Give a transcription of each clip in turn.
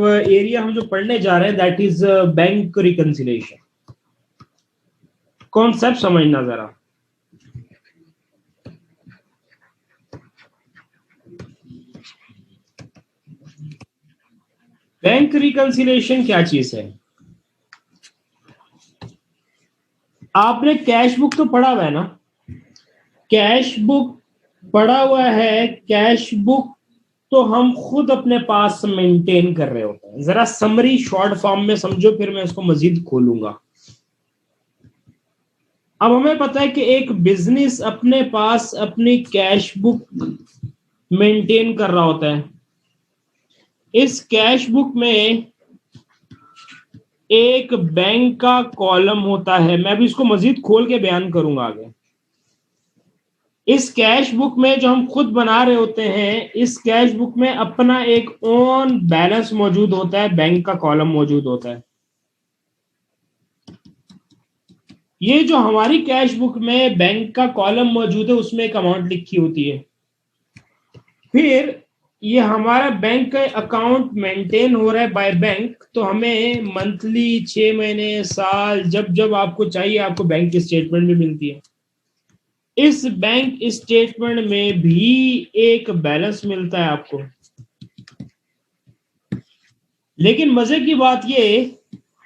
Area हम जो पढ़ने जा रहे हैं that is bank reconciliation. Concept समझना जरा। बैंक रिकंसिलिएशन क्या चीज है? आपने कैश बुक तो पढ़ा हुआ है ना? कैश बुक पढ़ा हुआ है। कैश बुक तो हम खुद अपने पास मेंटेन कर रहे होते हैं। जरा समरी शॉर्ट फॉर्म में समझो, फिर मैं इसको मजीद खोलूंगा। अब हमें पता है कि एक बिजनेस अपने पास अपनी कैश बुक मेंटेन कर रहा होता है। इस कैश बुक में एक बैंक का कॉलम होता है। मैं भी इसको मजीद खोल के बयान करूंगा आगे। इस कैश बुक में जो हम खुद बना रहे होते हैं, इस कैश बुक में अपना एक ओन बैलेंस मौजूद होता है, बैंक का कॉलम मौजूद होता है। ये जो हमारी कैश बुक में बैंक का कॉलम मौजूद है उसमें एक अमाउंट लिखी होती है। फिर ये हमारा बैंक का अकाउंट मेंटेन हो रहा है बाय बैंक, तो हमें मंथली, 6 महीने, साल, जब जब आपको चाहिए आपको बैंक की स्टेटमेंट भी मिलती है। इस बैंक स्टेटमेंट में भी एक बैलेंस मिलता है आपको। लेकिन मजे की बात ये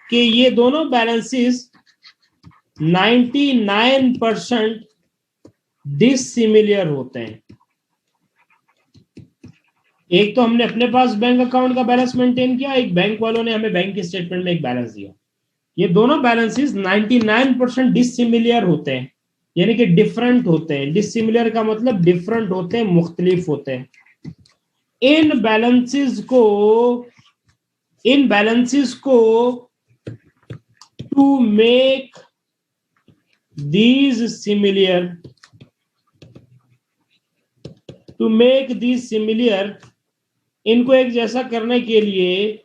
कि ये दोनों बैलेंसेस 99% डिसिमिलर होते हैं। एक तो हमने अपने पास बैंक अकाउंट का बैलेंस मेंटेन किया, एक बैंक वालों ने हमें बैंक के स्टेटमेंट में एक बैलेंस दिया। ये दोनों बैलेंसेस 99% डिसिमिलर होते हैं, यानी कि डिफरेंट होते हैं। डिसिमिलर का मतलब डिफरेंट होते हैं, मुख्तलिफ होते हैं। इन बैलेंसेस को टू मेक these similar, इनको एक जैसा करने के लिए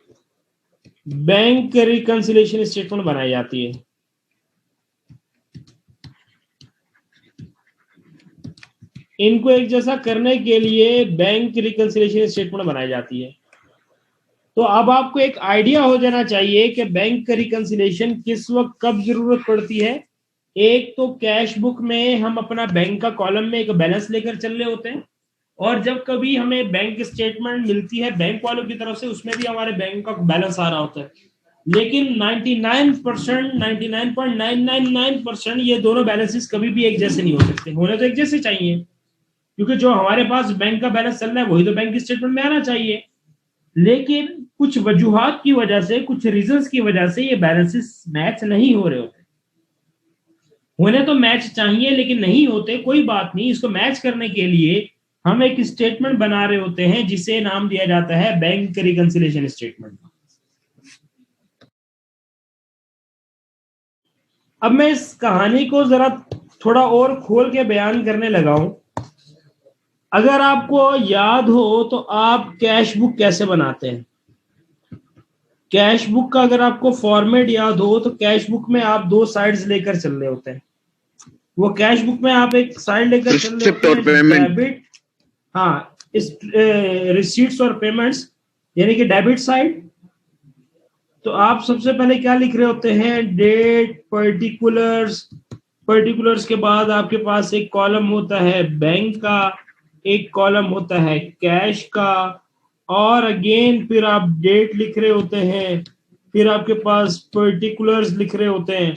बैंक रिकंसिलिएशन स्टेटमेंट बनाई जाती है। इनको एक जैसा करने के लिए बैंक रिकंसिलिएशन स्टेटमेंट बनाई जाती है। तो अब आपको एक आइडिया हो जाना चाहिए कि बैंक रिकंसिलिएशन किस वक्त कब जरूरत पड़ती है। एक तो कैश बुक में हम अपना बैंक का कॉलम में एक बैलेंस लेकर चल रहे होते हैं, और जब कभी हमें बैंक स्टेटमेंट मिलती है बैंक वालों की तरफ से, उसमें भी हमारे बैंक का बैलेंस आ रहा होता है। लेकिन 99.999% ये दोनों बैलेंसेस कभी भी एक जैसे नहीं हो सकते। होने तो एक जैसे चाहिए, क्योंकि जो हमारे पास बैंक का बैलेंस चल रहा है वही तो बैंक स्टेटमेंट में आना चाहिए। लेकिन कुछ वजूहात की वजह से, कुछ रीजंस की वजह से ये बैलेंसेस मैच नहीं हो रहे होते। होने तो मैच चाहिए लेकिन नहीं होते, कोई बात नहीं। इसको मैच करने के लिए हम एक स्टेटमेंट बना रहे होते हैं जिसे नाम दिया जाता है बैंक रिकंसिलिएशन स्टेटमेंट। अब मैं इस कहानी को जरा थोड़ा और खोल के बयान करने लगा हूं। अगर आपको याद हो तो आप कैश बुक कैसे बनाते हैं? कैश बुक का अगर आपको फॉर्मेट याद हो तो कैश बुक में आप 2 साइड्स लेकर चल रहे होते हैं। वो कैश बुक में आप एक साइड लेकर चल रहे होते हैं, डेबिट, हाँ, इस रिसीट्स और पेमेंट्स, यानी कि डेबिट साइड। तो आप सबसे पहले क्या लिख रहे होते हैं? डेट, पर्टिकुलर्स के बाद आपके पास एक कॉलम होता है बैंक का, एक कॉलम होता है कैश का, और अगेन फिर आप डेट लिख रहे होते हैं, फिर आपके पास पर्टिकुलर्स लिख रहे होते हैं,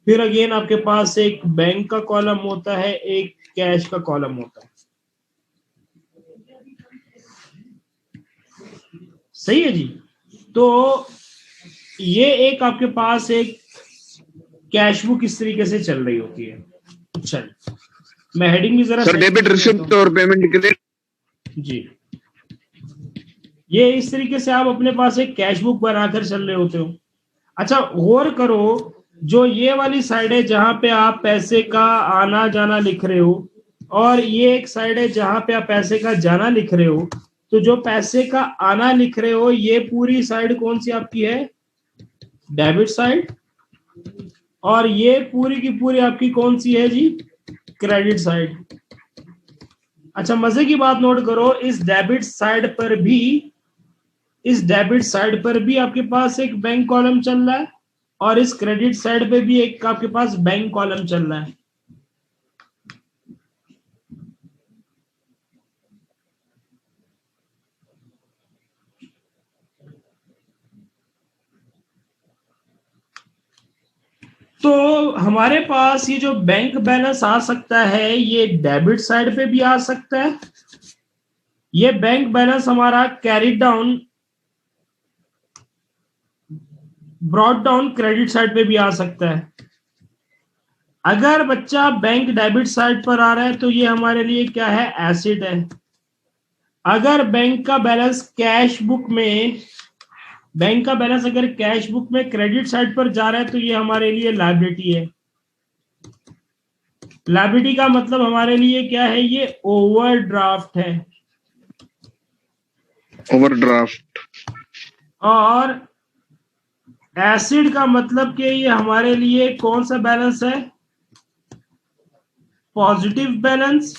फिर अगेन आपके पास एक बैंक का कॉलम होता है, एक कैश का कॉलम होता है। सही है जी? तो ये एक आपके पास एक कैश बुक इस तरीके से चल रही होती है। चल, मैं हेडिंग भी जरा, डेबिट, रिसिप्ट और पेमेंट के लिए जी, ये इस तरीके से आप अपने पास एक कैश बुक बनाकर चल रहे होते हो। अच्छा, गौर करो, जो ये वाली साइड है जहां पे आप पैसे का आना जाना लिख रहे हो, और ये एक साइड है जहां पे आप पैसे का जाना लिख रहे हो, तो जो पैसे का आना लिख रहे हो ये पूरी साइड कौन सी आपकी है? Debit side. और ये पूरी की पूरी आपकी कौन सी है जी? Credit side. अच्छा, मजे की बात नोट करो, इस डेबिट साइड पर भी इस डेबिट साइड पर भी आपके पास एक बैंक कॉलम चल रहा है और इस क्रेडिट साइड पे भी एक आपके पास बैंक कॉलम चल रहा है। तो हमारे पास ये जो बैंक बैलेंस आ सकता है ये डेबिट साइड पे भी आ सकता है। ये बैंक बैलेंस हमारा carry down brought down credit side पे भी आ सकता है। अगर बच्चा बैंक डेबिट साइड पर आ रहा है तो ये हमारे लिए क्या है, एसेट है। अगर बैंक का बैलेंस कैश बुक में अगर कैश बुक में क्रेडिट साइड पर जा रहा है तो ये हमारे लिए लायबिलिटी है। लायबिलिटी का मतलब हमारे लिए क्या है, ये ओवरड्राफ्ट है। ओवरड्राफ्ट। और एसिड का मतलब कि ये हमारे लिए कौन सा बैलेंस है, पॉजिटिव बैलेंस।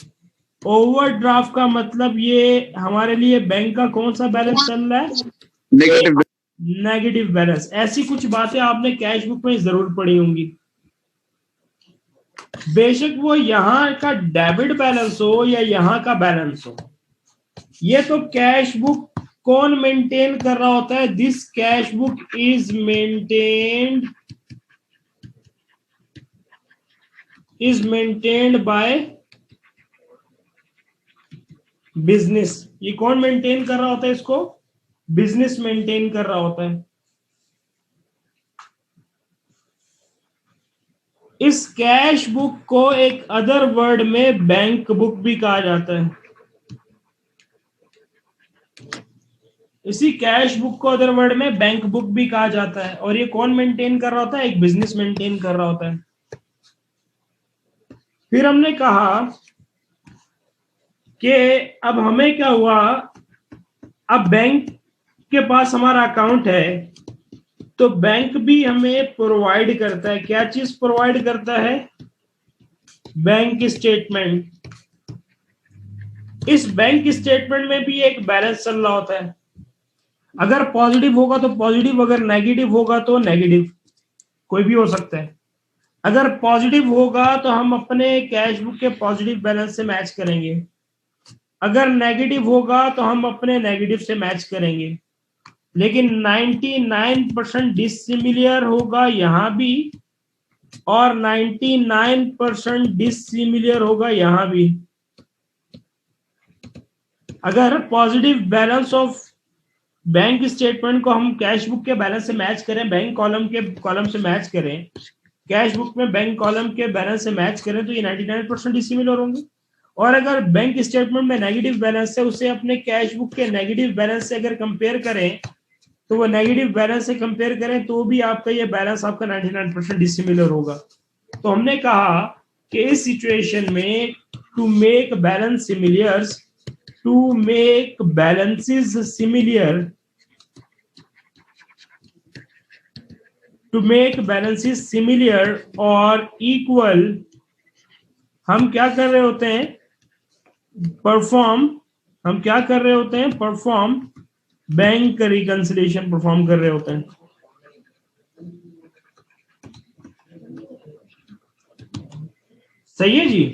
ओवरड्राफ्ट का मतलब ये हमारे लिए बैंक का कौन सा बैलेंस चल रहा है, नेगेटिव। Negative balance. ऐसी कुछ बातें आपने कैश बुक में जरूर पढ़ी होंगी। बेशक वो यहाँ का डेबिट बैलेंस हो या यहाँ का बैलेंस हो, ये तो कैश बुक कौन मेंटेन कर रहा होता है, this cash book is maintained by business. ये कौन मेंटेन कर रहा होता है, इसको बिजनेस मेंटेन कर रहा होता है। इस कैश बुक को एक अदर वर्ड में बैंक बुक भी कहा जाता है। इसी कैश बुक को अदर वर्ड में बैंक बुक भी कहा जाता है। और ये कौन मेंटेन कर रहा होता है, एक बिजनेस मेंटेन कर रहा होता है। फिर हमने कहा कि अब हमें क्या हुआ, अब बैंक के पास हमारा अकाउंट है तो बैंक भी हमें प्रोवाइड करता है, क्या चीज प्रोवाइड करता है, बैंक स्टेटमेंट। इस बैंक स्टेटमेंट में भी एक बैलेंस चल रहा होता है। अगर पॉजिटिव होगा तो पॉजिटिव, अगर नेगेटिव होगा तो नेगेटिव, कोई भी हो सकता है। अगर पॉजिटिव होगा तो हम अपने कैश बुक के पॉजिटिव बैलेंस से मैच करेंगे, अगर नेगेटिव होगा तो हम अपने नेगेटिव से मैच करेंगे। लेकिन 99% डिसिमिलर होगा यहां भी और 99% डिसिमिलर होगा यहां भी। अगर positive balance of bank statement को हम कैश बुक के बैलेंस से मैच करें, बैंक कॉलम से मैच करें, कैश बुक में बैंक कॉलम के बैलेंस से मैच करें तो ये 99% डिसिमिलर होंगे। और अगर बैंक स्टेटमेंट में नेगेटिव बैलेंस है, उसे अपने कैश बुक के नेगेटिव बैलेंस से अगर कंपेयर करें तो वो नेगेटिव बैलेंस से कंपेयर करें तो भी आपका ये बैलेंस आपका 99% डिसिमिलर होगा। तो हमने कहा कि इस सिचुएशन में to make balance similar, to make balances similar, to make balances similar or equal, हम क्या कर रहे होते हैं, परफॉर्म बैंक रिकंसिलिएशन परफॉर्म कर रहे होते हैं। सही है जी।